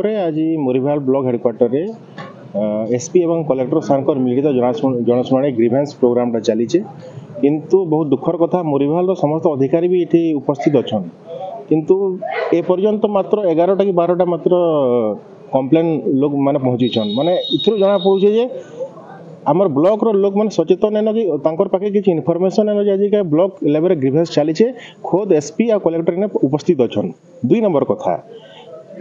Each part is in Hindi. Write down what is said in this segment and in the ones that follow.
ପରେ ଆଜି ମୋରିଭାଲ ବ୍ଲକ ହେଡକ୍ୱାର୍ଟରରେ एसपी एवं कलेक्टर सार मिलित जनशुणाणी ग्रीभेन्स प्रोग्रामटा चली किंतु बहुत दुखर कथा मोरिभाल समस्त अधिकारी भी ये उपस्थित अच्छा किंतु एपर्यंत मात्र 11टा कि 12टा मात्र कम्प्लेन लोग माने पहुँचीछन माने इथु जना पड़ुछे जे आमर ब्लॉक रो लोक माने सचेतन न कि तांकर पाखे किछि इन्फॉर्मेशन न जे का ब्लॉक लेवल ग्रीभेन्स चली खुद एसपी आ कलेक्टर ने उपस्थित अच्छन। 2 नंबर कथा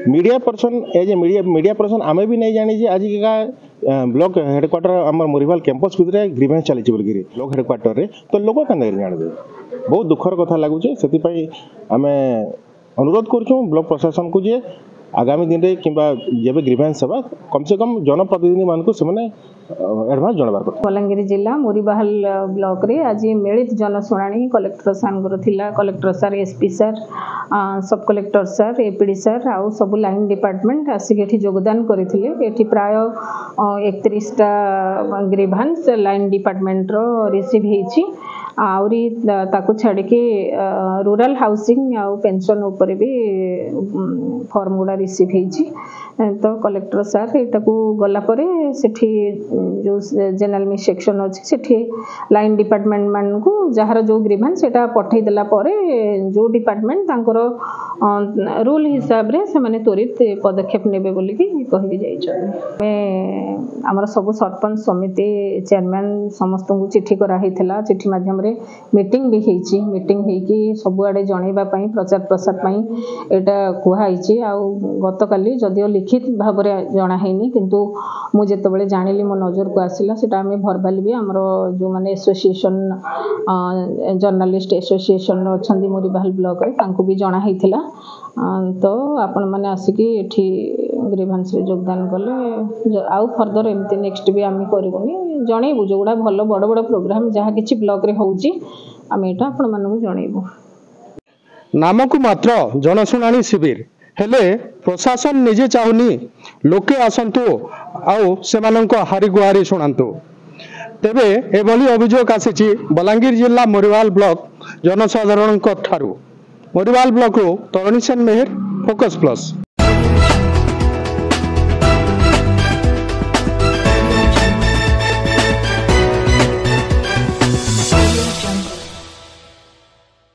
media person as a media person आमे भी नहीं जानी आज का ब्लॉक हेडक्वार्टर आम मोरिभाल कैंपस भितर ग्रीभेन्स चली ब्लॉक हेडक्वार्टर रे तो लोक केंद्र जानबे बहुत दुखर कथा लगुचे से आम अनुरोध करूँ ब्लॉक प्रशासन को जे आगामी दिन में कि जब ग्रीभेन्स होगा कम से कम जनप्रतिनिधि मान को एडवांस जनवार कथा। बलांगीर जिला मोरिभाल ब्लॉक रे आज मिलित जनशुणाणी कलेक्टर सार थिला कलेक्टर सार एसपी सार सब कलेक्टर सार एपीडी सार आउ सब लाइन डिपार्टमेंट आसिक योगदान करते प्राय 31टा ग्रीभेन्स लाइन डिपार्टमेंट रो रिसीव होती आउरी ताकू छाड़िकी रूरल हाउसिंग आउ पेंशन ऊपर भी फॉर्म गुड़ा रिसीव होती तो कलेक्टर सार एटाकू गला परे सेठी जो जनरल मिस सेक्शन अच्छी सेठी लाइन डिपार्टमेंट मान को जार जो ग्रीभेन्स सेटा पठे देला परे जो डिपार्टमेंट तांकर रूल हिसाब रे से माने त्वरित पदक्षेप नेबे बोली कि कहि जाइछन। हमर सब सरपंच समिति चेयरमैन समस्त को चिट्ठी करा हितला चिट्ठी माध्यम रे मीटिंग भी हेची मीटिंग हेकी सब आडे जणैबा पई प्रचार प्रसार पई एटा कुहा हिची आ गतकाली जदियो लिखित भाव रे जणा हेनी किंतु मु जेतबेले जानिली मो नजर को आसिला सेटा आमे भरबाली भी हमरो जो माने एसोसिएशन जर्नलिस्ट एसोसिएशन अछंदी मोरिभाल ब्लॉक रे तांको भी जणा हितला तो आपण माने आसिकी एठी ग्रीभेन्स रे योगदान कले आउ फर्दर एमती नेक्स्ट भी आमे करबोनी जणैबु जोडा भलो बड़ बड़ प्रोग्राम जहा किछि ब्लॉक रे होउची आमे एटा आपण मानकु जणैबु। नामकु मात्र जनशुणाणी शिविर हेले प्रशासन निजे चाहुनी लोके आसंतु आउ सेमानंको हारी गुहारी शुणांतु तेबे एभली अभियोग आसीछि बलांगीर जिला मोरिभाल ब्लॉक जनसाधारण ठारू। मोरिभाल ब्लॉक रो तरुणी सेन मेहर फोकस प्लस।